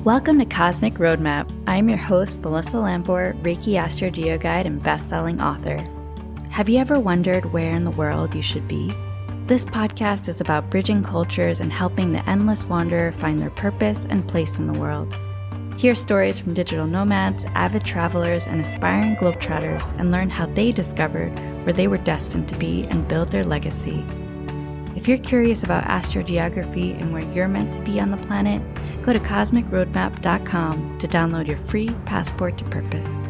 Welcome to Cosmic Roadmap. I'm your host, Melissa Lambor, Reiki Astro Geo Guide and best-selling author. Have you ever wondered where in the world you should be? This podcast is about bridging cultures and helping the endless wanderer find their purpose and place in the world. Hear stories from digital nomads, avid travelers, and aspiring globetrotters, and learn how they discovered where they were destined to be and build their legacy. If you're curious about astrogeography and where you're meant to be on the planet, go to cosmicroadmap.com to download your free passport to purpose.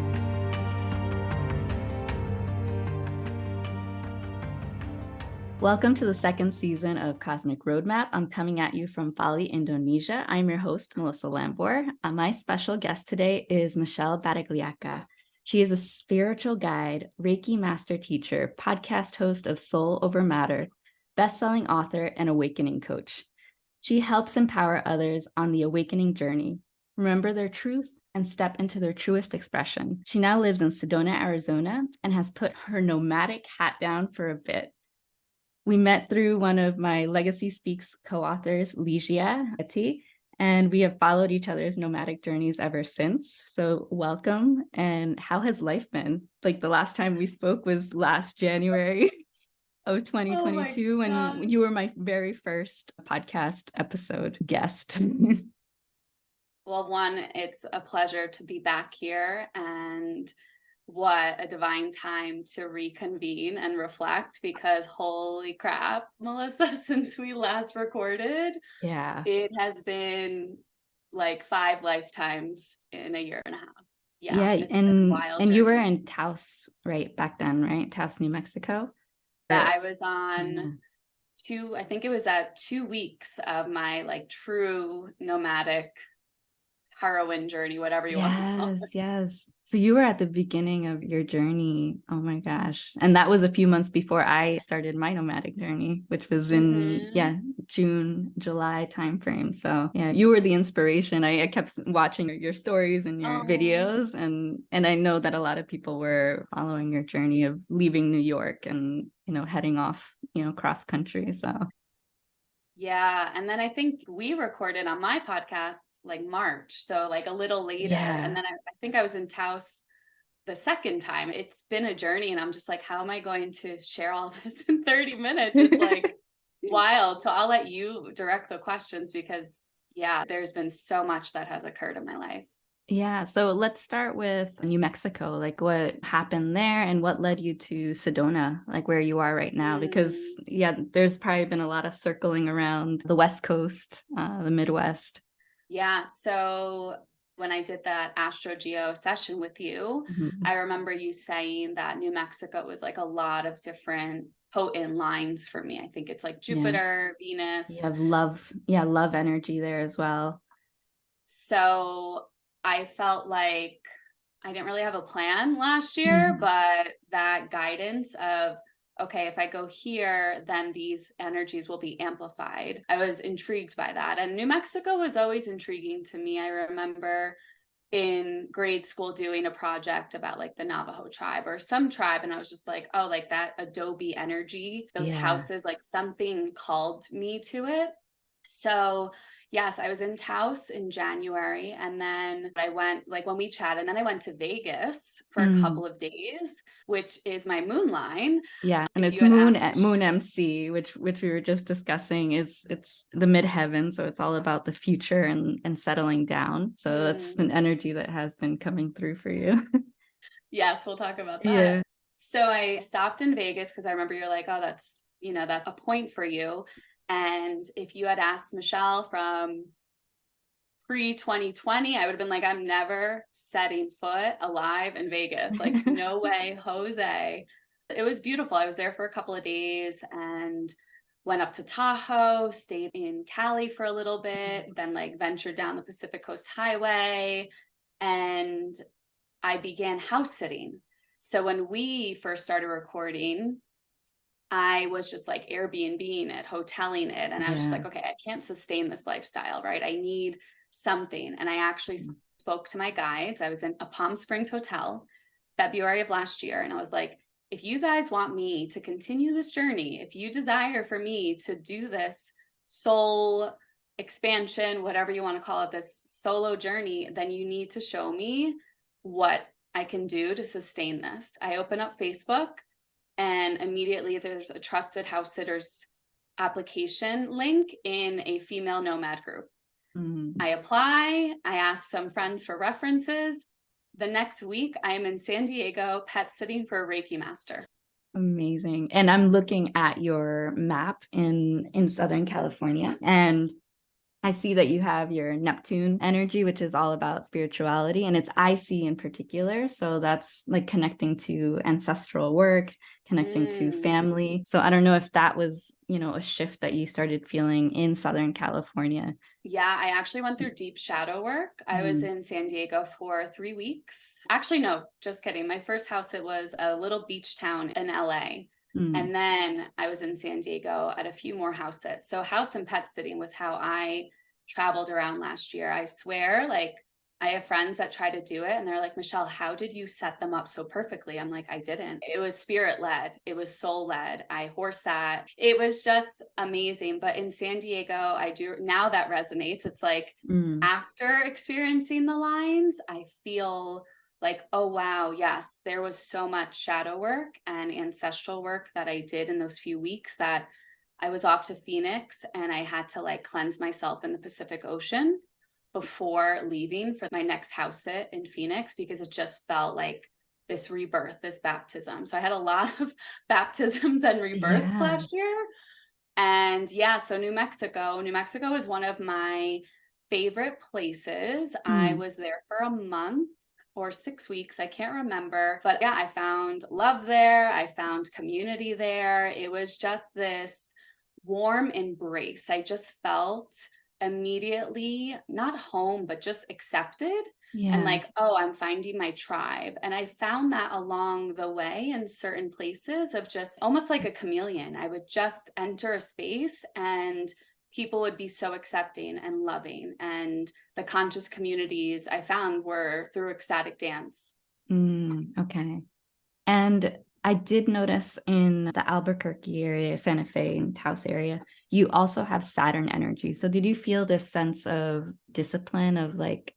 Welcome to the second season of Cosmic Roadmap. I'm coming at you from Bali, Indonesia. I'm your host, Melissa Lambor. My special guest today is Michelle Badagliacca. She is a spiritual guide, Reiki master teacher, podcast host of Soul Over Matter, best-selling author, and awakening coach. She helps empower others on the awakening journey, remember their truth, and step into their truest expression. She now lives in Sedona, Arizona, and has put her nomadic hat down for a bit. We met through one of my Legacy Speaks co-authors, Ligia, and we have followed each other's nomadic journeys ever since. So welcome. And how has life been? Like the last time we spoke was last January of 2022, when you were my very first podcast episode guest. Well, one, it's a pleasure to be back here, and what a divine time to reconvene and reflect, because holy crap, Melissa, since we last recorded, it has been like 5 lifetimes in a year and a half. Yeah, and you were in Taos right back then, right? Taos, New Mexico. Yeah, I was on I think it was at 2 weeks of my like true nomadic heroine journey, whatever you want to call it. Yes. So you were at the beginning of your journey. Oh my gosh. And that was a few months before I started my nomadic journey, which was in June, July timeframe. So yeah, you were the inspiration. I kept watching your stories and your videos, and I know that a lot of people were following your journey of leaving New York and, heading off, cross country. So yeah. And then I think we recorded on my podcast like March. So like a little later. Yeah. And then I think I was in Taos the second time. It's been a journey, and I'm just like, how am I going to share all this in 30 minutes? It's like wild. So I'll let you direct the questions, because there's been so much that has occurred in my life. Yeah. So let's start with New Mexico. Like what happened there and what led you to Sedona, like where you are right now? Because there's probably been a lot of circling around the West Coast, the Midwest. Yeah. So when I did that Astro Geo session with you, I remember you saying that New Mexico was like a lot of different potent lines for me. I think it's like Jupiter, Venus. You have love energy there as well. So I felt like I didn't really have a plan last year, but that guidance of, okay, if I go here, then these energies will be amplified. I was intrigued by that. And New Mexico was always intriguing to me. I remember in grade school doing a project about like the Navajo tribe or some tribe. And I was just like, oh, like that adobe energy, those houses, like something called me to it. So yes, I was in Taos in January, and then I went, like when we chatted, and then I went to Vegas for a couple of days, which is my moon line. Yeah, and it's moon MC, which we were just discussing. It's the midheaven, so it's all about the future and settling down. So that's an energy that has been coming through for you. Yes, we'll talk about that. Yeah. So I stopped in Vegas because I remember you're like, oh, that's a point for you. And if you had asked Michelle from pre-2020, I would have been like, I'm never setting foot alive in Vegas. Like, no way, Jose. It was beautiful. I was there for a couple of days and went up to Tahoe, stayed in Cali for a little bit, then like ventured down the Pacific Coast Highway, and I began house sitting. So when we first started recording, I was just like Airbnb-ing it, hoteling it. And I was just like, okay, I can't sustain this lifestyle, right? I need something. And I actually spoke to my guides. I was in a Palm Springs hotel, February of last year. And I was like, if you guys want me to continue this journey, if you desire for me to do this soul expansion, whatever you want to call it, this solo journey, then you need to show me what I can do to sustain this. I open up Facebook and immediately there's a trusted house sitters application link in a female nomad group. I apply, I ask some friends for references. The next week, I am in San Diego pet sitting for a Reiki master. Amazing. And I'm looking at your map in Southern California, and I see that you have your Neptune energy, which is all about spirituality, and it's IC in particular. So that's like connecting to ancestral work, connecting to family. So I don't know if that was, a shift that you started feeling in Southern California. Yeah, I actually went through deep shadow work. I was in San Diego for 3 weeks. Actually, no, just kidding. My first house, it was a little beach town in LA. And then I was in San Diego at a few more house sits. So house and pet sitting was how I traveled around last year. I swear, like, I have friends that try to do it and they're like, Michelle, how did you set them up so perfectly? I'm like, I didn't. It was spirit led. It was soul led. I horse sat. It was just amazing. But in San Diego, I do, now that resonates. It's like after experiencing the lines, I feel like, oh, wow, yes, there was so much shadow work and ancestral work that I did in those few weeks that I was off to Phoenix and I had to like cleanse myself in the Pacific Ocean before leaving for my next house sit in Phoenix, because it just felt like this rebirth, this baptism. So I had a lot of baptisms and rebirths last year. And yeah, so New Mexico is one of my favorite places. I was there for a month or 6 weeks. I can't remember, but yeah, I found love there. I found community there. It was just this warm embrace. I just felt immediately not home, but just accepted and like, oh, I'm finding my tribe. And I found that along the way in certain places of just almost like a chameleon. I would just enter a space and people would be so accepting and loving. And the conscious communities I found were through ecstatic dance. Okay. And I did notice in the Albuquerque area, Santa Fe and Taos area, you also have Saturn energy. So did you feel this sense of discipline of like,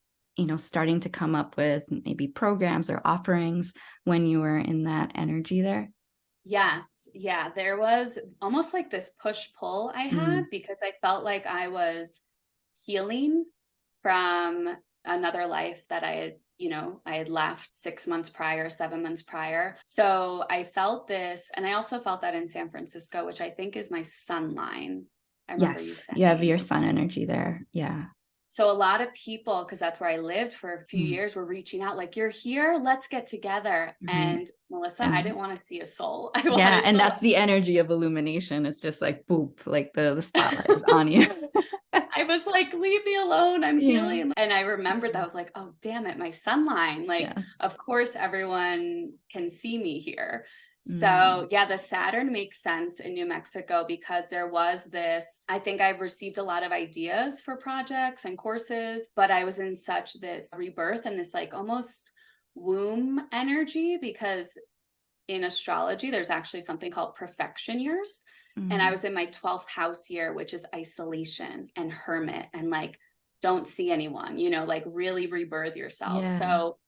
starting to come up with maybe programs or offerings when you were in that energy there? Yes. Yeah. There was almost like this push pull I had because I felt like I was healing from another life that I had left 6 months prior, 7 months prior. So I felt this, and I also felt that in San Francisco, which I think is my sun line. I remember you saying. You have your sun energy there. Yeah. So a lot of people, because that's where I lived for a few years, were reaching out like, you're here, let's get together. And Melissa, I didn't want to see a soul. And that's the energy of illumination. It's just like, boop, like the spotlight is on you. I was like, leave me alone. I'm healing. And I remembered that I was like, oh, damn it, my sunline. Like, of course, everyone can see me here. So yeah, the Saturn makes sense in New Mexico because there was this, I think I received a lot of ideas for projects and courses, but I was in such this rebirth and this like almost womb energy, because in astrology, there's actually something called perfection years. And I was in my 12th house year, which is isolation and hermit and like, don't see anyone, like really rebirth yourself. So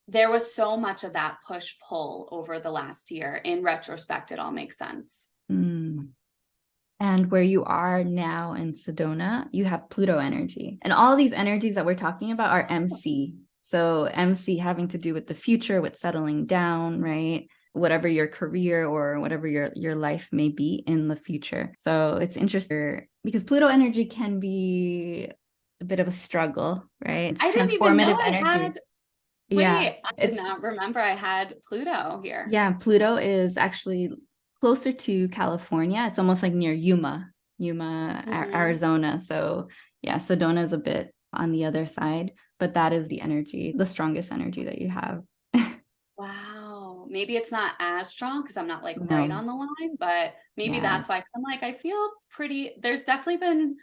there was so much of that push pull over the last year. In retrospect, it all makes sense. And where you are now in Sedona, you have Pluto energy. And all these energies that we're talking about are MC. So MC having to do with the future, with settling down, right? Whatever your career or whatever your life may be in the future. So it's interesting because Pluto energy can be a bit of a struggle, right? It's transformative energy. I did not remember I had Pluto here. Yeah, Pluto is actually closer to California. It's almost like near Yuma, Arizona. So yeah, Sedona is a bit on the other side, but that is the energy, the strongest energy that you have. Wow. Maybe it's not as strong because I'm not like right on the line, but maybe that's why, because I'm like, I feel there's definitely been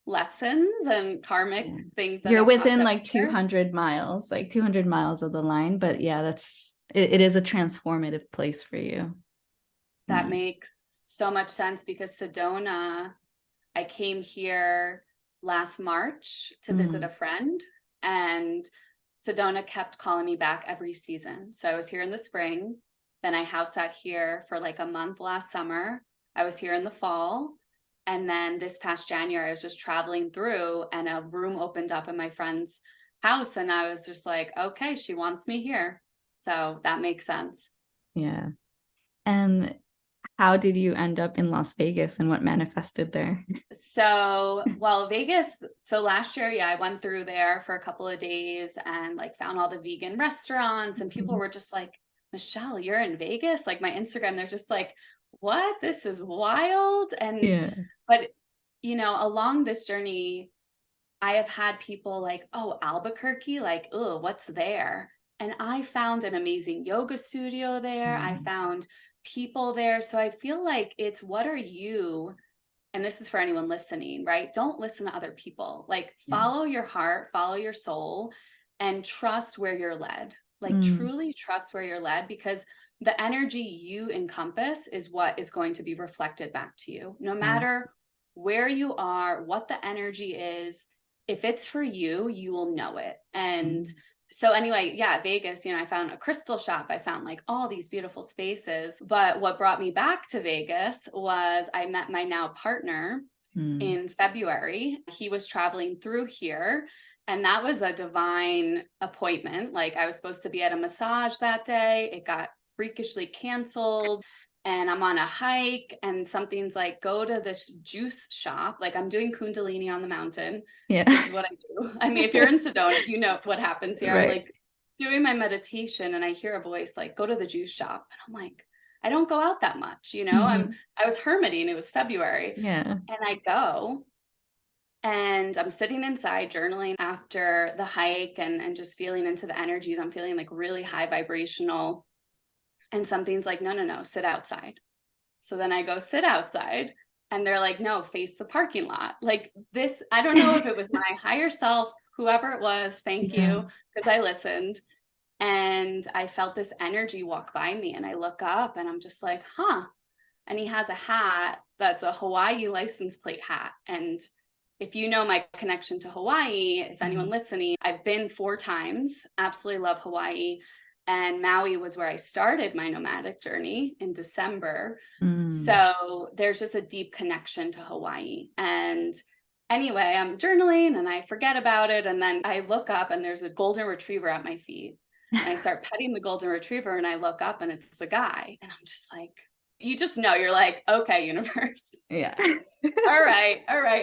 lessons and karmic things that you're within like 200 miles of the line, but yeah, it is a transformative place for you. That makes so much sense because Sedona, I came here last March to visit a friend, and Sedona kept calling me back every season. So I was here in the spring, then I house sat here for like a month last summer. I was here in the fall. And then this past January, I was just traveling through and a room opened up in my friend's house. And I was just like, okay, she wants me here. So that makes sense. Yeah. And how did you end up in Las Vegas and what manifested there? So, well, Vegas, so last year, yeah, I went through there for a couple of days and like found all the vegan restaurants, and people were just like, Michelle, you're in Vegas? Like my Instagram, they're just like, what? This is wild. And, Yeah. but, along this journey, I have had people like, oh, Albuquerque, like, oh, what's there? And I found an amazing yoga studio there. I found people there. So I feel like it's what are you? And this is for anyone listening, right? Don't listen to other people. Like follow your heart, follow your soul, and trust where you're led. Like truly trust where you're led, because the energy you encompass is what is going to be reflected back to you. No matter where you are, what the energy is, if it's for you, you will know it. And so anyway, yeah, Vegas, I found a crystal shop. I found like all these beautiful spaces. But what brought me back to Vegas was I met my now partner in February. He was traveling through here, and that was a divine appointment. Like I was supposed to be at a massage that day. It got freakishly canceled. And I'm on a hike and something's like, go to this juice shop. Like I'm doing Kundalini on the mountain. Yeah. This is what I do. I mean, if you're in Sedona, you know what happens here. Right. I'm like doing my meditation and I hear a voice like, go to the juice shop. And I'm like, I don't go out that much, I was hermiting. It was February. Yeah. And I go and I'm sitting inside journaling after the hike and just feeling into the energies. I'm feeling like really high vibrational. And something's like, no, sit outside. So then I go sit outside and they're like, no, face the parking lot. Like this, I don't know if it was my higher self, whoever it was, thank you, because I listened. And I felt this energy walk by me and I look up and I'm just like, huh. And he has a hat that's a Hawaii license plate hat. And if you know my connection to Hawaii, if anyone listening, I've been 4 times, absolutely love Hawaii. And Maui was where I started my nomadic journey in December. So there's just a deep connection to Hawaii. And anyway, I'm journaling and I forget about it. And then I look up and there's a golden retriever at my feet. And I start petting the golden retriever and I look up and it's the guy. And I'm just like, you just know, you're like, okay, universe. Yeah. All right.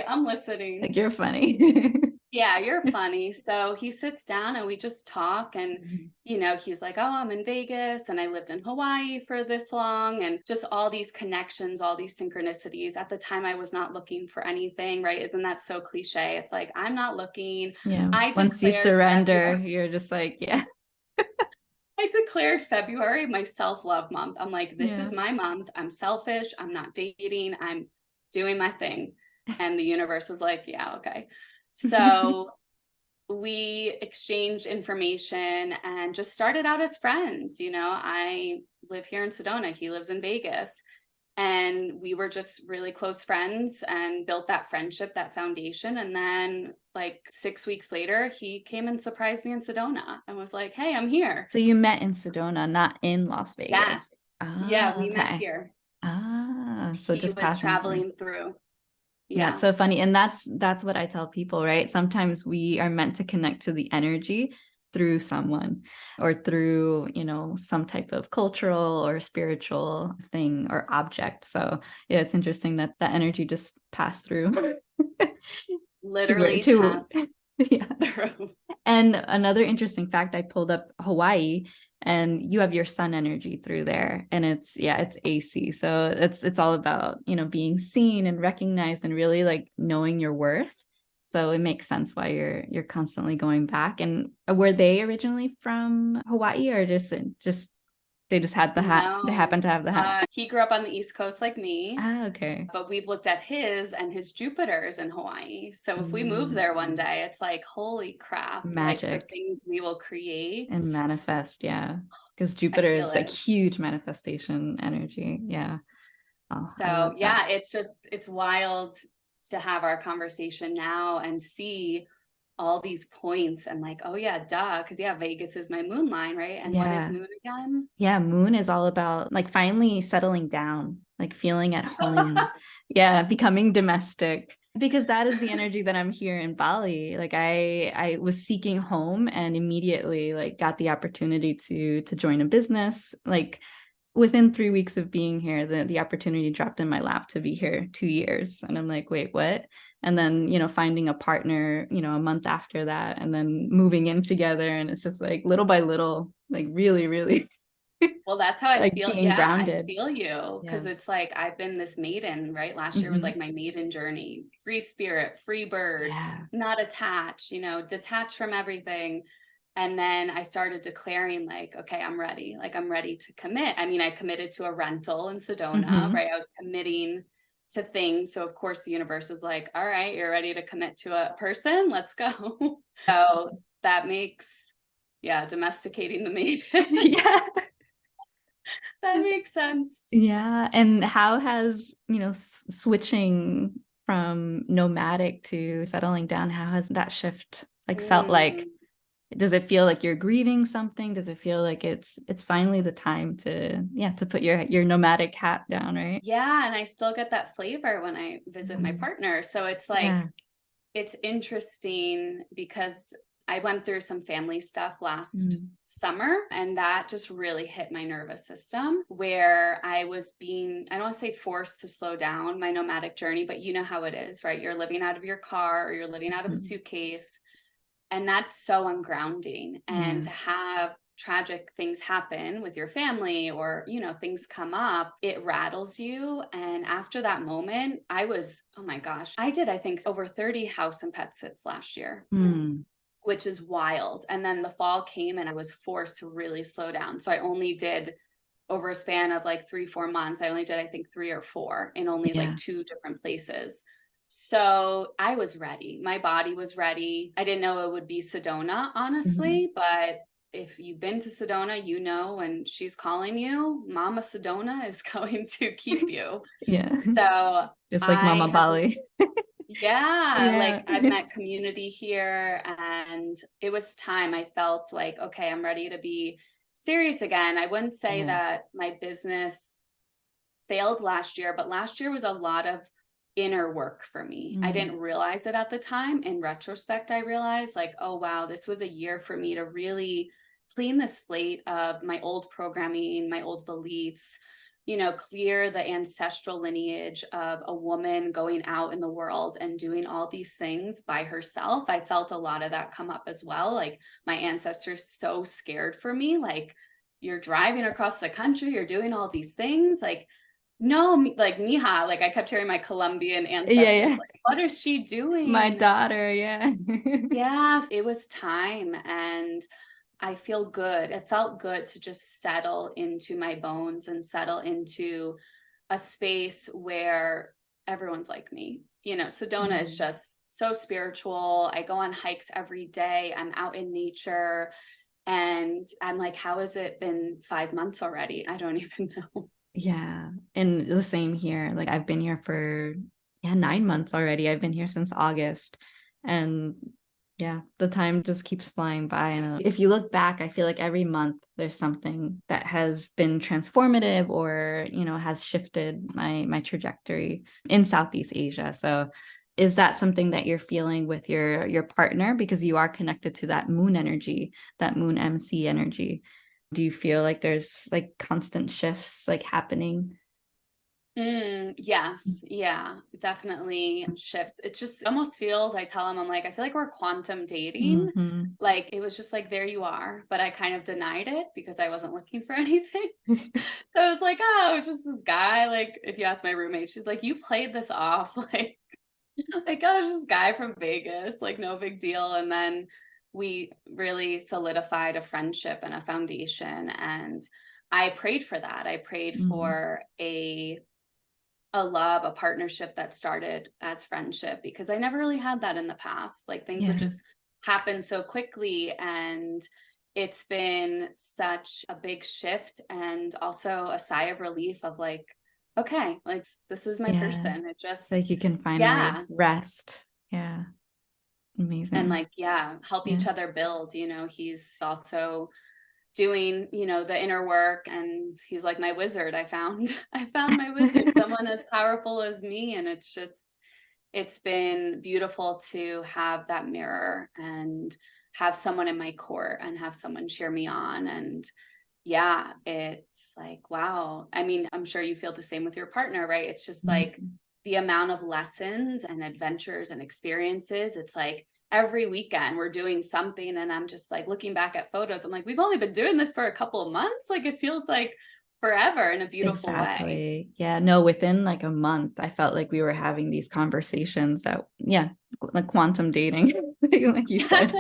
I'm listening. Like you're funny. Yeah, you're funny. So he sits down and we just talk and, he's like, oh, I'm in Vegas and I lived in Hawaii for this long, and just all these connections, all these synchronicities. At the time, I was not looking for anything, right? Isn't that so cliche? It's like, I'm not looking. Yeah. Once you surrender, you're just like, yeah. I declared February my self-love month. I'm like, this is my month. I'm selfish. I'm not dating. I'm doing my thing. And the universe was like, yeah, okay. So we exchanged information and just started out as friends. I live here in Sedona. He lives in Vegas. And we were just really close friends and built that friendship, that foundation. And then like 6 weeks later, he came and surprised me in Sedona and was like, hey, I'm here. So you met in Sedona, not in Las Vegas. Yes. Yeah, we met here. So he just was traveling through. Yeah, it's so funny. And that's what I tell people, right? Sometimes we are meant to connect to the energy through someone or through, some type of cultural or spiritual thing or object. So yeah, it's interesting that that energy just passed through. Literally passed. Yeah. And another interesting fact, I pulled up Hawaii, and you have your sun energy through there, and it's AC. So it's all about, being seen and recognized and really like knowing your worth. So it makes sense why you're constantly going back. And were they originally from Hawaii, or just they just had the hat? No, they happened to have the hat. He grew up on the East Coast like me. Okay. But we've looked at his Jupiter's in Hawaii. So if we move there one day, it's like, holy crap, magic. Like the things we will create and manifest. Yeah. Because Jupiter is like huge manifestation energy. Yeah. So yeah, it's wild to have our conversation now and see all these points and like, oh yeah, duh, because yeah, Vegas is my moon line, right? And what is Yeah. moon again? Yeah, moon is all about like finally settling down, like feeling at home. Yeah, becoming domestic because that is the energy that I'm here in Bali. Like I was seeking home and immediately like got the opportunity to join a business. Like within 3 weeks of being here, the opportunity dropped in my lap to be here 2 years. And I'm like, wait, what? And then, finding a partner, a month after that, and then moving in together. And it's just like little by little, like really, really Well, that's how I like feel. being Yeah, I grounded. feel you because Yeah. it's like I've been this maiden, right? Last year was Hmm. like my maiden journey, free spirit, free bird, Yeah. not attached, detached from everything. And then I started declaring, like, okay, I'm ready. Like, I'm ready to commit. I mean, I committed to a rental in Sedona, Hmm. right? I was committing to things. So, of course, the universe is like, all right, you're ready to commit to a person. Let's go. So that makes, yeah, domesticating the maiden. Yeah. That makes sense. Yeah. And how has, switching from nomadic to settling down, how has that shift like felt like? Mm. Does it feel like you're grieving something? Does it feel like it's finally the time to put your nomadic hat down, right? Yeah, and I still get that flavor when I visit my Mm. partner. So it's like, Yeah. it's interesting because I went through some family stuff last Mm. summer, and that just really hit my nervous system where I was being, I don't want to say forced to slow down my nomadic journey, but you know how it is, right? You're living out of your car or you're living out of a Mhm. suitcase. And that's so ungrounding. And Yeah. to have tragic things happen with your family or, things come up, it rattles you. And after that moment, I was, oh my gosh, I did, I think, over 30 house and pet sits last year, Mm. which is wild. And then the fall came and I was forced to really slow down. So I only did over a span of like 3, 4 months, I only did, I think, 3 or 4 in only like Yeah. 2 different places. So I was ready. My body was ready. I didn't know it would be Sedona, Mhm. honestly, but if you've been to Sedona, when she's calling you, Mama Sedona is going to keep you. Yeah. So Just like Mama I have, Bali. yeah, Yeah. like I've met community here and it was time. I felt like, okay, I'm ready to be serious again. I wouldn't say Yeah. that my business failed last year, but last year was a lot of inner work for me. I Mm. didn't realize it at the time. In retrospect, I realized like, oh wow, this was a year for me to really clean the slate of my old programming, my old beliefs, clear the ancestral lineage of a woman going out in the world and doing all these things by herself. I felt a lot of that come up as well. Like my ancestors so scared for me, like you're driving across the country, you're doing all these things, like no, like mija, like I kept hearing my Colombian Yeah, ancestors, yeah. like, what is she My doing? daughter, yeah. Yeah, it was time. And I feel good. It felt good to just settle into my bones and settle into a space where everyone's like me. Sedona is Mm. just so spiritual. I go on hikes every day. I'm out in nature. And I'm like, how has it been 5 months already? I don't even know. Yeah. And the same here. Like I've been here for 9 months already. I've been here since August. And yeah, the time just keeps flying by. And if you look back, I feel like every month there's something that has been transformative or, has shifted my trajectory in Southeast Asia. So is that something that you're feeling with your partner because you are connected to that moon energy, that moon MC energy? Do you feel like there's like constant shifts like happening? Yes. Yeah, definitely shifts. It just almost feels, I tell him, I'm like, I feel like we're quantum dating. Hmm. Like it was just like, there you are. But I kind of denied it because I wasn't looking for anything. So I was like, oh, it was just this guy. Like, if you ask my roommate, she's like, you played this off. Like, oh, it's just a guy from Vegas, like no big deal. And then we really solidified a friendship and a foundation. And I prayed for that. I prayed Mm. for a love, a partnership that started as friendship because I never really had that in the past. Like things would Yeah. just happen so quickly. And it's been such a big shift and also a sigh of relief of like, okay, like this is my Yeah. person. It just, Like you can finally yeah. rest. Yeah. And Amazing. like, yeah, help Yeah. each other build. He's also doing, the inner work, and he's like my wizard. I found I found my wizard, someone as powerful as me. And it's been beautiful to have that mirror and have someone in my court and have someone cheer me on. And yeah, it's like, wow. I mean, I'm sure you feel the same with your partner, right? It's just like Mhm. the amount of lessons and adventures and experiences. It's like every weekend we're doing something, and I'm just like looking back at photos. I'm like, we've only been doing this for a couple of months. Like it feels like forever in a beautiful way. Exactly. Yeah. No, within like a month, I felt like we were having these conversations that, yeah, like quantum dating, like you said.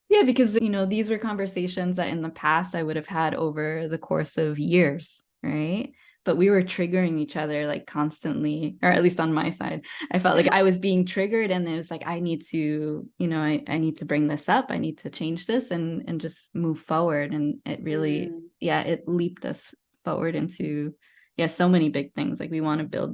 Yeah, because, these were conversations that in the past I would have had over the course of years, right? But we were triggering each other like constantly, or at least on my side. I felt like I was being triggered, and it was like, I need to, I need to bring this up. I need to change this and just move forward. And it really, Mm, yeah, it leaped us forward into, yeah, so many big things. Like we want to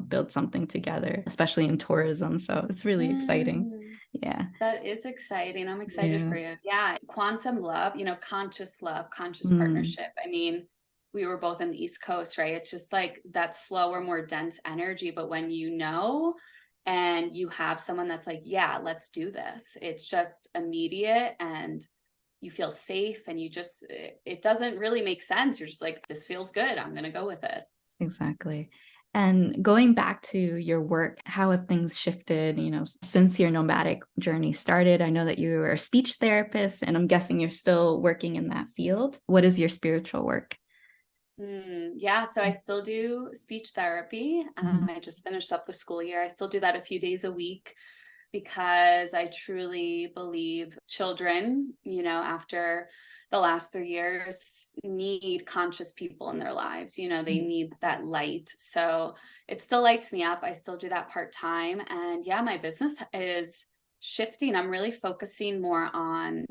build something together, especially in tourism. So it's really exciting. mm. Yeah. That is exciting. I'm excited Yeah. for you. Yeah, quantum love, conscious Mm. partnership. I mean, we were both in the East Coast, right? It's just like that slower, more dense energy. But when and you have someone that's like, yeah, let's do this, it's just immediate, and you feel safe, and it doesn't really make sense. You're just like, this feels good. I'm going to go with it. Exactly. And going back to your work, how have things shifted, since your nomadic journey started? I know that you were a speech therapist, and I'm guessing you're still working in that field. What is your spiritual work? Yeah, so I still do speech therapy. Mhm. I just finished up the school year. I still do that a few days a week because I truly believe children, after the last 3 years, need conscious people in their lives. They need that light. So it still lights me up. I still do that part time. And yeah, my business is shifting. I'm really focusing more on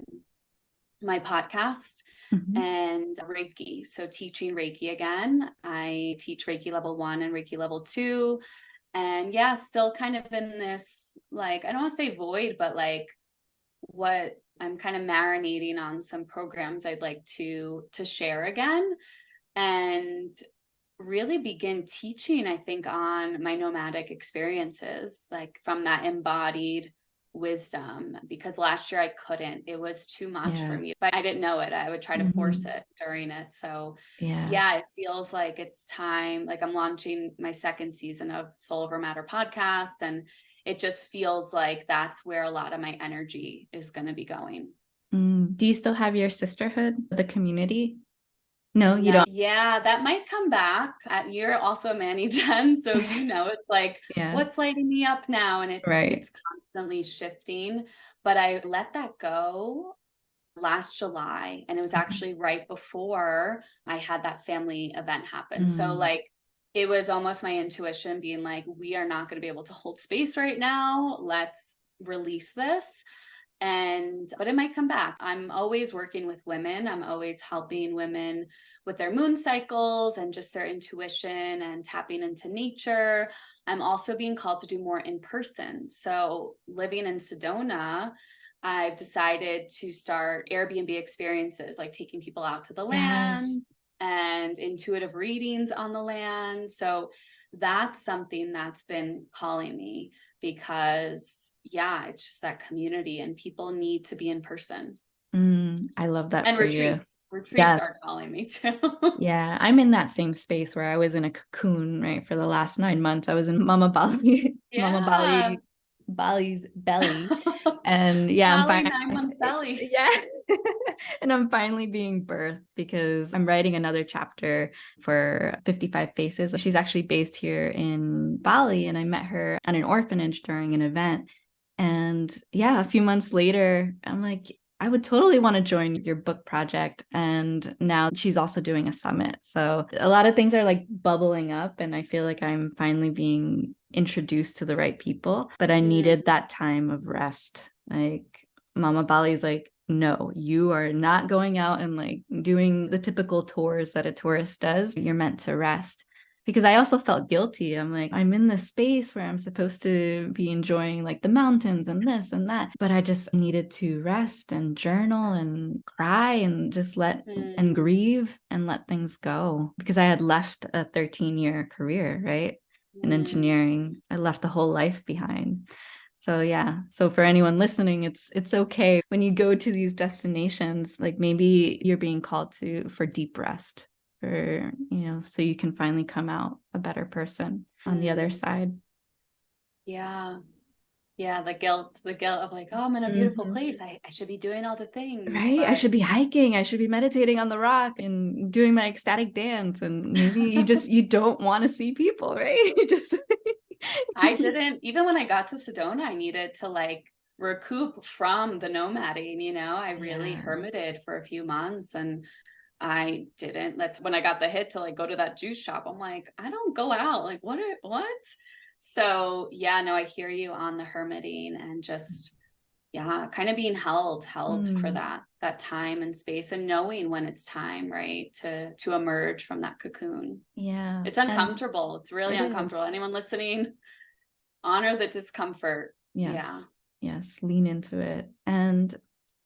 my podcast Mhm. and Reiki. So teaching Reiki again. I teach Reiki level 1 and Reiki level 2. And yeah, still kind of in this, like, I don't want to say void, but like what I'm kind of marinating on some programs I'd like to share again, and really begin teaching, I think, on my nomadic experiences, like from that embodied wisdom, because last year I couldn't. It was too much for Yeah. me, but I didn't know it. I would try to force Mhm. it during it. So Yeah. yeah, it feels like it's time. Like I'm launching my second season of Soul Over Matter podcast, and it just feels like that's where a lot of my energy is going to be going. Do you still have your sisterhood, the community? No, you No, don't. yeah, that might come back. You're also a Manny Jen, so it's like, Yeah. what's lighting me up now? And Right. it's constantly shifting. But I let that go last July, and it was Okay. actually right before I had that family event happen. So Mm. like it was almost my intuition being like, we are not going to be able to hold space right now. Let's release this. But it might come back. I'm always working with women. I'm always helping women with their moon cycles and just their intuition and tapping into nature. I'm also being called to do more in person. So living in Sedona, I've decided to start Airbnb experiences, like taking people out to the land Yes. and intuitive readings on the land. So that's something that's been calling me, because yeah, it's just that community, and people need to be in person. I love that And for you. retreats Yes. are calling me too. Yeah, I'm in that same space where I was in a cocoon, right? For the last 9 months, I was in Mama Bali, Mama Yeah. Bali's belly. And yeah, I'm Bali, fine. 9 months belly. Yeah. And I'm finally being birthed because I'm writing another chapter for 55 Faces. She's actually based here in Bali, and I met her at an orphanage during an event. And yeah, a few months later, I'm like, I would totally want to join your book project. And now she's also doing a summit. So a lot of things are like bubbling up, and I feel like I'm finally being introduced to the right people. But I needed Mm, that time of rest. Like Mama Bali's like, no, you are not going out and like doing the typical tours that a tourist does. You're meant to rest. because I also felt guilty. I'm like, I'm in this space where I'm supposed to be enjoying like the mountains and this and that, but I just needed to rest and journal and cry and just let and Mm, grieve and let things go, because I had left a 13-year career, right? In mm, engineering. I left a whole life behind. So yeah, so for anyone listening, it's okay when you go to these destinations, like maybe you're being called to for deep rest, or so you can finally come out a better person on the other mm. side. Yeah. Yeah, the guilt of like, oh, I'm in a beautiful Mhm. place. I should be doing all the things, Right? I but should be hiking. I should be meditating on the rock and doing my ecstatic dance. And maybe you don't want to see people, right? You just I didn't, even when I got to Sedona, I needed to like recoup from the nomading, I really Yeah. hermited for a few months and I didn't. That's when I got the hit to like go to that juice shop. I'm like, I don't go out. Like, what? So yeah, no, I hear you on the hermiting and just, yeah, kind of being held for Mm, that time and space and knowing when it's time, right, to emerge from that cocoon. yeah. It's And uncomfortable. It's really it is. uncomfortable. Anyone listening, honor the discomfort. Yeah. Yes, yes, lean into it. And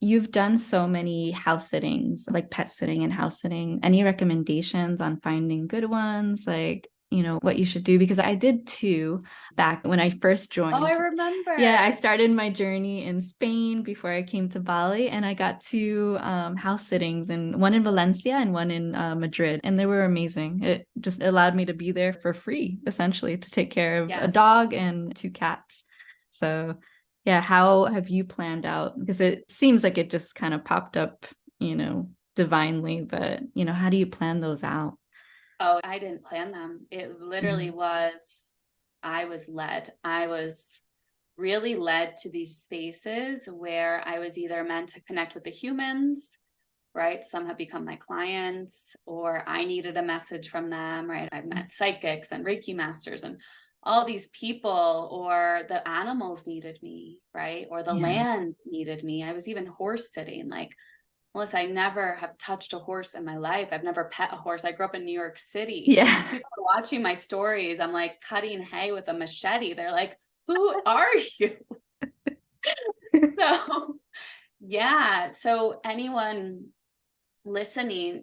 you've done so many house sittings, like pet sitting and house sitting. Any recommendations on finding good ones, like, what you should do? Because I did two back when I first Oh, I joined. Yeah, I remember. started my journey in Spain before I came to Bali, and I got two house sittings, and one in Valencia and one in Madrid, and they were amazing. It just allowed me to be there for free, essentially, to take care of a Yes. dog and two cats. So, yeah, how have you planned out? Because it seems like it just kind of popped up, divinely, but, how do you plan those out? Oh, I didn't plan them. It literally Mhm. was, I was led. I was really led to these spaces where I was either meant to connect with the humans, right? Some have become my clients, or I needed a message from them, right? I've met psychics and Reiki masters and all these people, or the animals needed me, right? Or the Yeah. land needed me. I was even horse sitting. Like, Melissa, I never have touched a horse in my life. I've never pet a horse. I grew up in New York City. Yeah. People are watching my stories. I'm like cutting hay with a machete. They're like, who are you? So, yeah. So, anyone listening,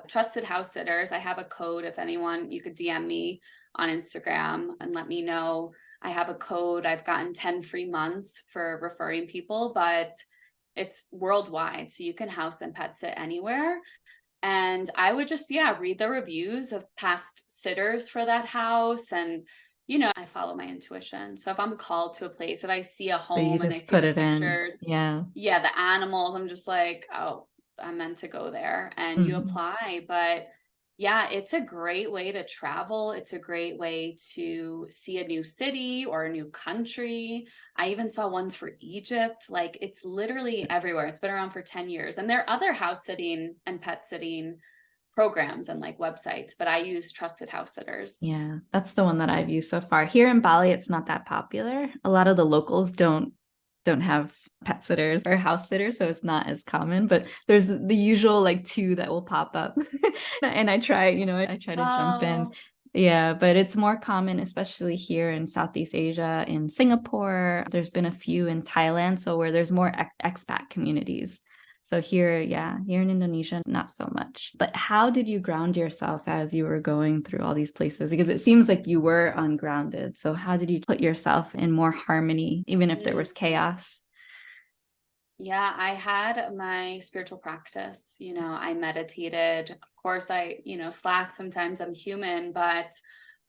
trusted house sitters, I have a code. If anyone, you could DM me on Instagram and let me know. I have a code. I've gotten 10 free months for referring people, but it's worldwide. So you can house and pet sit anywhere. And I would just, yeah, read the reviews of past sitters for that house. And, I follow my intuition. So if I'm called to a place, if I see a So you home and I just see put the it in. pictures, Yeah. yeah, the animals, I'm just like, oh, I'm meant to go there. And you Mhm. apply. But yeah, it's a great way to travel. It's a great way to see a new city or a new country. I even saw ones for Egypt. Like it's literally everywhere. It's been around for 10 years. And there are other house sitting and pet sitting programs and like websites, but I use Trusted House Sitters. Yeah, that's the one that I've used so far. Here in Bali, it's not that popular. A lot of the locals don't have pet sitters or house sitters, so it's not as common, but there's the usual like two that will pop up. And I try to jump in. Oh, Yeah, but it's more common, especially here in Southeast Asia, in Singapore. There's been a few in Thailand, so where there's more expat communities. So here, yeah, here in Indonesia, not so much. But how did you ground yourself as you were going through all these places? Because it seems like you were ungrounded. So how did you put yourself in more harmony, even if there was mm. chaos? Yeah, I had my spiritual practice. I meditated. Of course, slack sometimes. I'm human, but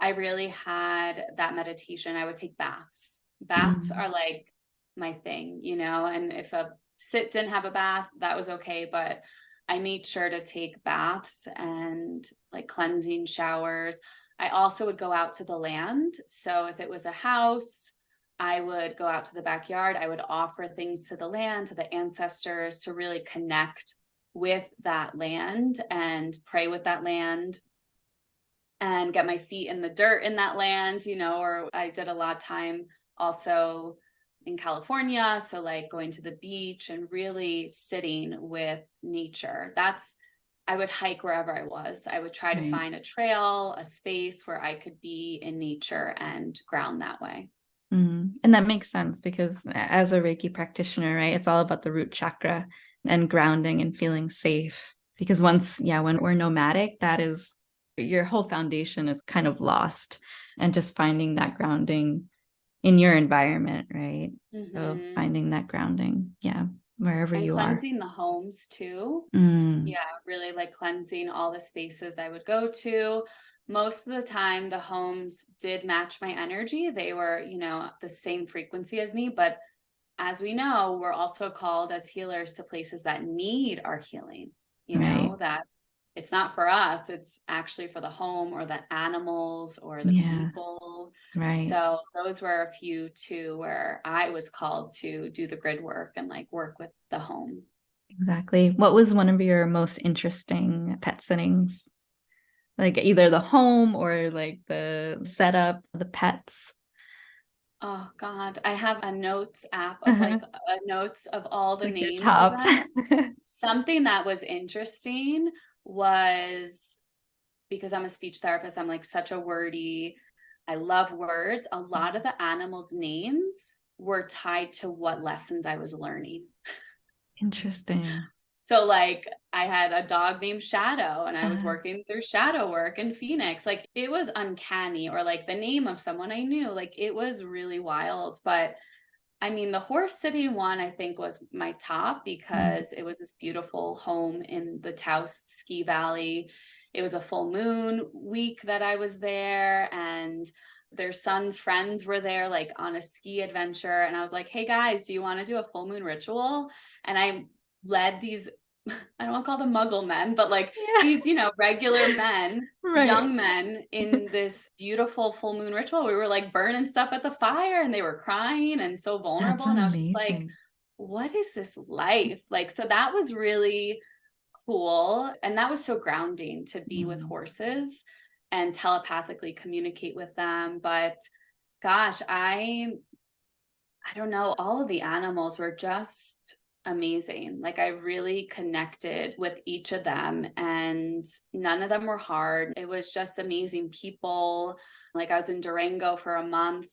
I really had that meditation. I would take baths. Baths Mm, are like my thing, and if a sit didn't have a bath, that was okay. But I made sure to take baths and like cleansing showers. I also would go out to the land. So if it was a house, I would go out to the backyard. I would offer things to the land, to the ancestors, to really connect with that land and pray with that land and get my feet in the dirt in that land, or I did a lot of time also in California. So, like going to the beach and really sitting with nature. That's I would hike wherever I was. I would try to Right. find a trail, a space where I could be in nature and ground that way. And that makes sense because as a Reiki practitioner, right, it's all about the root chakra and grounding and feeling safe. Because once, yeah, when we're nomadic, that is your whole foundation is kind of lost. And just finding that grounding in your environment, right? So Mm-hmm. finding that grounding, yeah, wherever And you are. cleansing the homes too. Mm, Yeah, really like cleansing all the spaces I would go to. Most of the time, the homes did match my energy. They were, the same frequency as me. But as we know, we're also called as healers to places that need our healing, right. that it's not for us, it's actually for the home or the animals or the Yeah, people. right. So those were a few too where I was called to do the grid work and like work with the home. Exactly. What was one of your most interesting pet sittings? Like either the home or like the setup, the pets. Oh God, I have a notes app of Uh-huh. like notes of all the Like your names of top. them. Something that was interesting was because I'm a speech therapist, I'm like such a wordy, I love words. A lot of the animals' names were tied to what lessons I was learning. Interesting. So like I had a dog named Shadow and I was Uh, working through shadow work in Phoenix. Like it was uncanny, or like the name of someone I knew. Like it was really wild. But I mean, the horse sitting one, I think, was my top mm, because it was this beautiful home in the Taos Ski Valley. It was a full moon week that I was there, and their son's friends were there, like on a ski adventure. And I was like, hey guys, do you want to do a full moon ritual? And I led these, I don't want to call them muggle men, but like yeah. these, regular men, Right. young men in this beautiful full moon ritual. We were like burning stuff at the fire and they were crying and so That's vulnerable. And I was just like, amazing. what is this life? Like, so that was really cool. And that was so grounding to be with Mm, horses and telepathically communicate with them. But gosh, I don't know, all of the animals were just amazing. Like I really connected with each of them and none of them were hard. It was just amazing people. Like I was in Durango for a month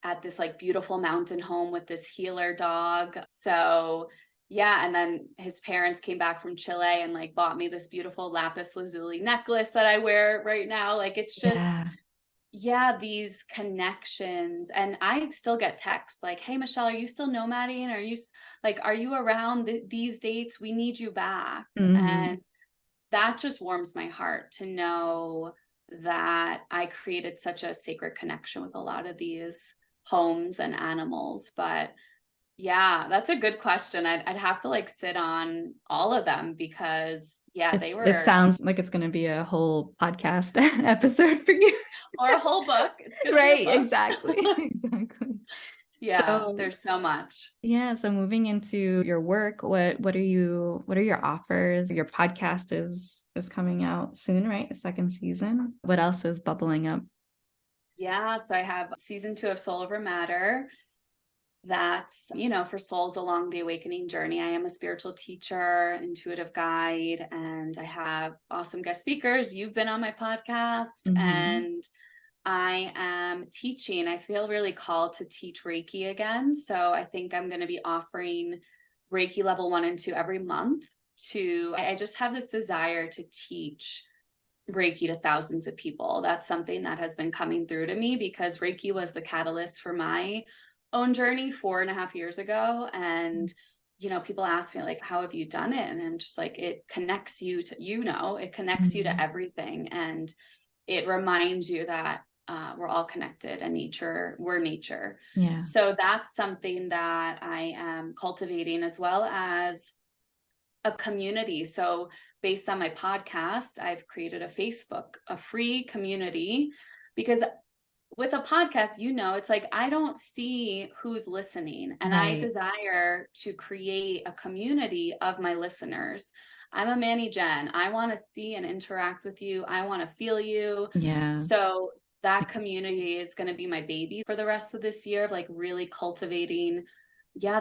at this like beautiful mountain home with this healer dog. So yeah, and then his parents came back from Chile and like bought me this beautiful lapis lazuli necklace that I wear right now. Like it's just, yeah. yeah, these connections. And I still get texts like, hey Michelle, are you still nomading? Are you around these dates? We need you back. Hmm. And that just warms my heart to know that I created such a sacred connection with a lot of these homes and animals. But yeah, that's a good question. I'd have to like sit on all of them because yeah, they It were, sounds like it's going to be a whole podcast episode for you. or a whole book. It's going to be a Right, book. exactly. Exactly. Yeah, So, there's so much. yeah, so moving into your work, what are your offers? Your podcast is coming out soon, right? The second season. What else is bubbling up? Yeah, so I have season 2 of Soul Over Matter. That's, for souls along the awakening journey. I am a spiritual teacher, intuitive guide, and I have awesome guest speakers. You've been on my podcast, Hmm. and I am teaching. I feel really called to teach Reiki again. So I think I'm going to be offering Reiki level 1 and 2 every month. I just have this desire to teach Reiki to thousands of people. That's something that has been coming through to me because Reiki was the catalyst for my own journey 4.5 years ago. And, people ask me, like, how have you done it? And I'm just like, it connects you to, it connects you to Hmm. everything. And it reminds you that we're all connected and we're nature. Yeah. So that's something that I am cultivating as well as a community. So based on my podcast, I've created a free community, because with a podcast, it's like I don't see who's listening, and I Right. desire to create a community of my listeners. I'm a Manny Jen. I want to see and interact with you. I want to feel you. Yeah. So that community is going to be my baby for the rest of this year, of like really cultivating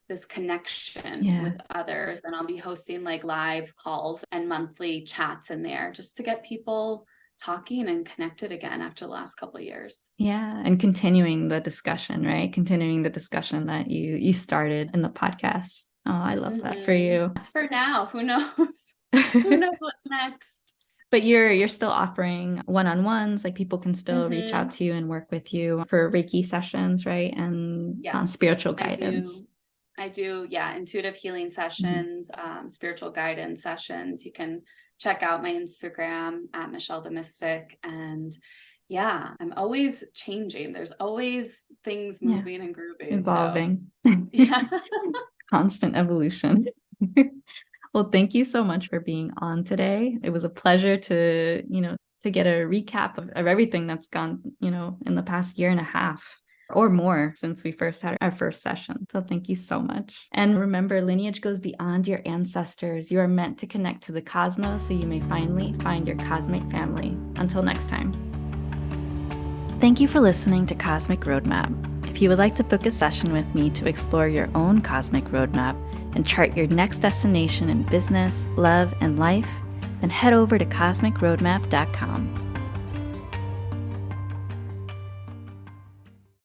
this connection with others. And I'll be hosting like live calls and monthly chats in there just to get people talking and connected again after the last couple of years. Yeah. And continuing the discussion, right? Continuing the discussion that you started in the podcast. Oh, I love that for you. That's for now. Who knows? Who knows what's next? But you're still offering one-on-ones, like people can still reach out to you and work with you for Reiki sessions, right? And spiritual guidance. I do, intuitive healing sessions, spiritual guidance sessions. You can check out my Instagram at Michelle the Mystic. And I'm always changing. There's always things moving and grooving. Evolving. Constant evolution. Well, thank you so much for being on today. It was a pleasure to get a recap of everything that's gone, in the past year and a half or more since we first had our first session. So thank you so much. And remember, lineage goes beyond your ancestors. You are meant to connect to the cosmos so you may finally find your cosmic family. Until next time. Thank you for listening to Cosmic Roadmap. If you would like to book a session with me to explore your own cosmic roadmap and chart your next destination in business, love, and life, then head over to cosmicroadmap.com.